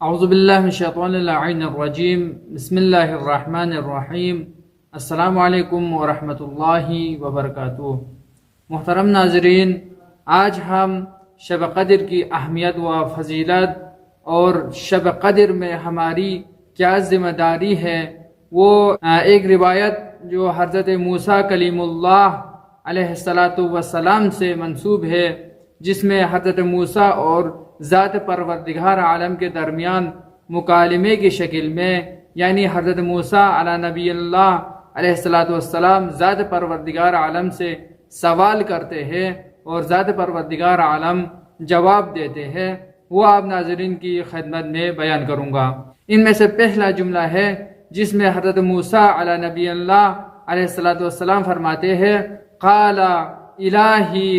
اعوذ باللہ من الشیطان اللعین الرجیم، بسم اللہ الرحمن الرحیم۔ السلام علیکم ورحمۃ اللہ وبرکاتہ۔ محترم ناظرین، آج ہم شب قدر کی اہمیت و فضیلت اور شب قدر میں ہماری کیا ذمہ داری ہے، وہ ایک روایت جو حضرت موسیٰ کلیم اللہ علیہ السلام سے منسوب ہے، جس میں حضرت موسیٰ اور ذات پروردگار عالم کے درمیان مکالمے کی شکل میں، یعنی حضرت موسیٰ علی نبی اللہ علیہ السلام ذات پروردگار عالم سے سوال کرتے ہیں اور ذات پروردگار عالم جواب دیتے ہیں، وہ آپ ناظرین کی خدمت میں بیان کروں گا۔ ان میں سے پہلا جملہ ہے جس میں حضرت موسیٰ علی نبی اللہ علیہ السلام فرماتے ہیں، قال الہی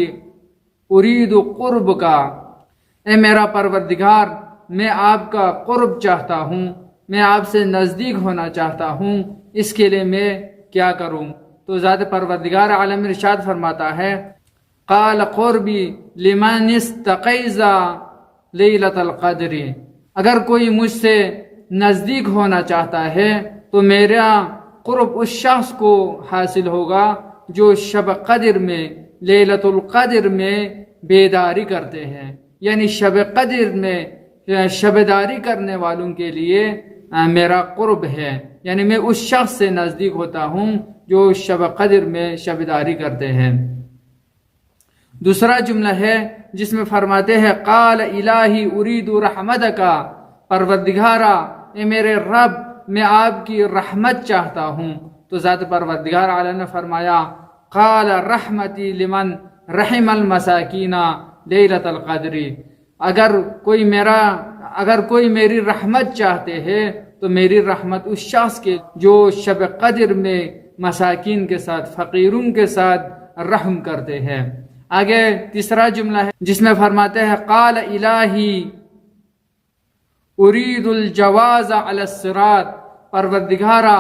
ارید قرب کا، اے میرا پروردگار میں آپ کا قرب چاہتا ہوں، میں آپ سے نزدیک ہونا چاہتا ہوں، اس کے لیے میں کیا کروں؟ تو ذات پروردگار عالم ارشاد فرماتا ہے، قال قربی لمن استقیض لیلۃ القدر، اگر کوئی مجھ سے نزدیک ہونا چاہتا ہے تو میرا قرب اس شخص کو حاصل ہوگا جو شب قدر میں، لیلۃ القدر میں بیداری کرتے ہیں، یعنی شب قدر میں شبداری کرنے والوں کے لیے میرا قرب ہے، یعنی میں اس شخص سے نزدیک ہوتا ہوں جو شب قدر میں شبداری کرتے ہیں۔ دوسرا جملہ ہے جس میں فرماتے ہیں، قال الہی ارید رحمتک، پروردگارا اے میرے رب میں آپ کی رحمت چاہتا ہوں۔ تو ذات پروردگار عالم نے فرمایا، قال رحمتی لمن رحم المساکین لیلۃ القدر، اگر کوئی میری رحمت چاہتے ہیں تو میری رحمت اس شخص کے جو شب قدر میں مساکین کے ساتھ، فقیروں کے ساتھ رحم کرتے ہیں۔ آگے تیسرا جملہ ہے جس میں فرماتے ہیں، قال الہی ارید الجواز علی الصراط، پروردگارا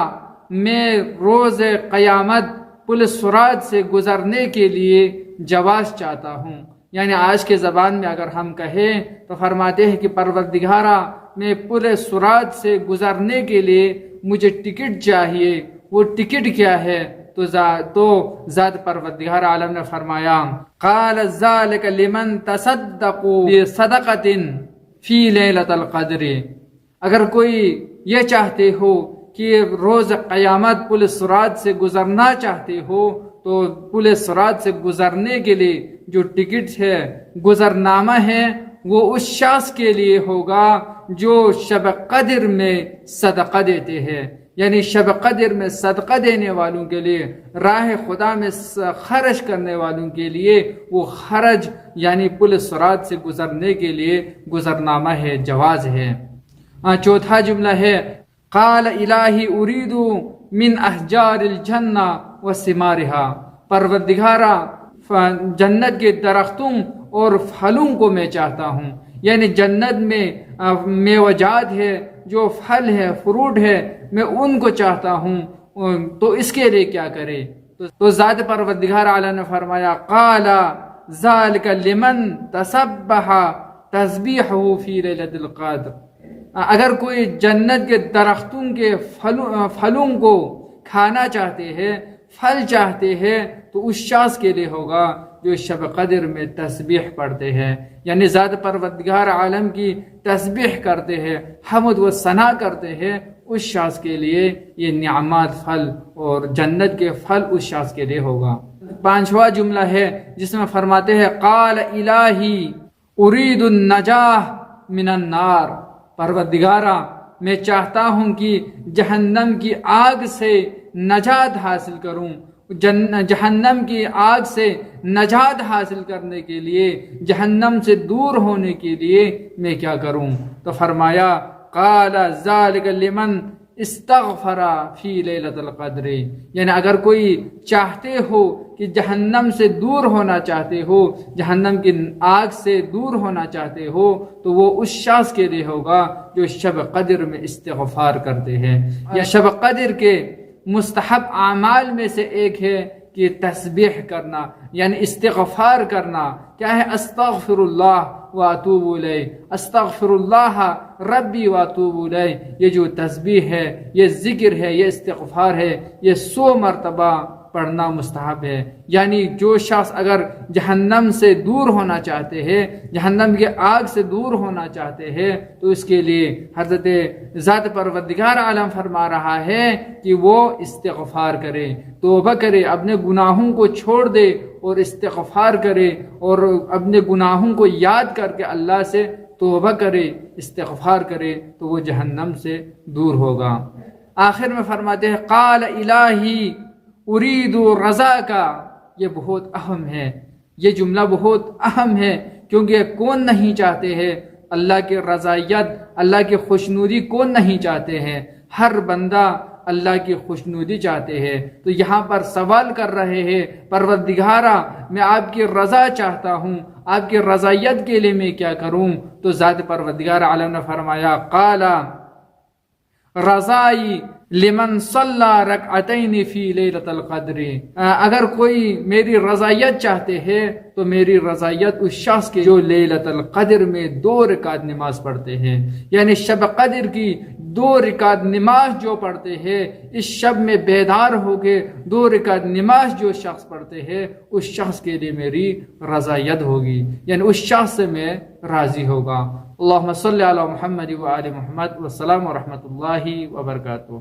میں روز قیامت پل صراط سے گزرنے کے لیے جواز چاہتا ہوں، یعنی آج کے زبان میں اگر ہم کہیں تو فرماتے ہیں کہ پروردگارا میں پل صراط سے گزرنے کے لیے مجھے ٹکٹ چاہیے، وہ ٹکٹ کیا ہے؟ تو ذات پروردگار عالم نے فرمایا، قال ذالک لمن تصدقوا بصدقۃ فی لیلۃ القدر، اگر کوئی یہ چاہتے ہو کہ روز قیامت پل صراط سے گزرنا چاہتے ہو تو پل صراط سے گزرنے کے لیے جو ٹکٹ ہے، گزرنامہ ہے، وہ اس شخص کے لیے ہوگا جو شب قدر میں صدقہ دیتے ہیں، یعنی شب قدر میں صدقہ دینے والوں کے لیے، راہ خدا میں خرچ کرنے والوں کے لیے وہ خرج، یعنی پل صراط سے گزرنے کے لیے گزرنامہ ہے، جواز ہے۔ چوتھا جملہ ہے، قال الہی ارید من احجار الجنہ وثمارہا، پروردگارا جنت کے درختوں اور پھلوں کو میں چاہتا ہوں، یعنی جنت میں میوجات ہے، جو پھل ہے، فروٹ ہے، میں ان کو چاہتا ہوں، تو اس کے لیے کیا کرے؟ تو ذات پروردگار عالم نے فرمایا، قال ذالک لمن تسبح تسبیحہ فی لیلۃ القدر، اگر کوئی جنت کے درختوں کے پھلوں کو کھانا چاہتے ہیں، پھل چاہتے ہیں، تو اس شخص کے لیے ہوگا جو شب قدر میں تسبیح پڑھتے ہیں، یعنی ذات پروردگار عالم کی تسبیح کرتے ہیں، حمد و ثنا کرتے ہیں، اس شخص کے لیے یہ نعمات، پھل اور جنت کے پھل اس شخص کے لیے ہوگا۔ پانچواں جملہ ہے جس میں فرماتے ہیں، قال الہی ارید النجاح من النار، پروردگارا میں چاہتا ہوں کہ جہنم کی آگ سے نجات حاصل کروں، جہنم کی آگ سے نجات حاصل کرنے کے لیے، جہنم سے دور ہونے کے لیے میں کیا کروں؟ تو فرمایا، قال ذالک لمن استغفر فی لیلۃ القدر، یعنی اگر کوئی چاہتے ہو کہ جہنم سے دور ہونا چاہتے ہو، جہنم کی آگ سے دور ہونا چاہتے ہو، تو وہ اس شخص کے لیے ہوگا جو شب قدر میں استغفار کرتے ہیں۔ یا شب قدر کے مستحب اعمال میں سے ایک ہے کہ تسبیح کرنا یعنی استغفار کرنا کیا ہے؟ استغفر اللہ واتوب الیہ، استغفر اللہ ربی واتوب الیہ، یہ جو تسبیح ہے، یہ ذکر ہے، یہ استغفار ہے، یہ 100 مرتبہ پڑھنا مستحب ہے۔ یعنی جو شخص اگر جہنم سے دور ہونا چاہتے ہیں، جہنم کے آگ سے دور ہونا چاہتے ہیں، تو اس کے لیے حضرت ذات پروردگار عالم فرما رہا ہے کہ وہ استغفار کرے، توبہ کرے، اپنے گناہوں کو چھوڑ دے اور استغفار کرے، اور اپنے گناہوں کو یاد کر کے اللہ سے توبہ کرے، استغفار کرے، تو وہ جہنم سے دور ہوگا۔ آخر میں فرماتے ہیں قال الہی ارید رضا کا، یہ بہت اہم ہے، یہ جملہ بہت اہم ہے، کیونکہ کون نہیں چاہتے ہیں اللہ کی رضائیت، اللہ کی خوشنودی کون نہیں چاہتے ہیں؟ ہر بندہ اللہ کی خوشنودی چاہتے ہیں۔ تو یہاں پر سوال کر رہے ہیں پروردگارا میں آپ کی رضا چاہتا ہوں، آپ کی رضائیت کے لیے میں کیا کروں؟ تو ذات پروردگار عالم نے فرمایا قال رضائی لمن صلی رکعتین فی لیلۃ القدر، اگر کوئی میری رضائیت چاہتے ہیں تو میری رضائیت اس شخص کے جو لیلۃ القدر میں 2 رکعت نماز پڑھتے ہیں، یعنی شب قدر کی 2 رکعت نماز جو پڑھتے ہیں، اس شب میں بیدار ہو کے 2 رکعت نماز جو شخص پڑھتے ہیں، اس شخص کے لیے میری رضائیت ہوگی، یعنی اس شخص سے میں راضی ہوگا۔ اللہم صلی علی محمد و آل محمد، والسلام ورحمۃ اللہ وبرکاتہ۔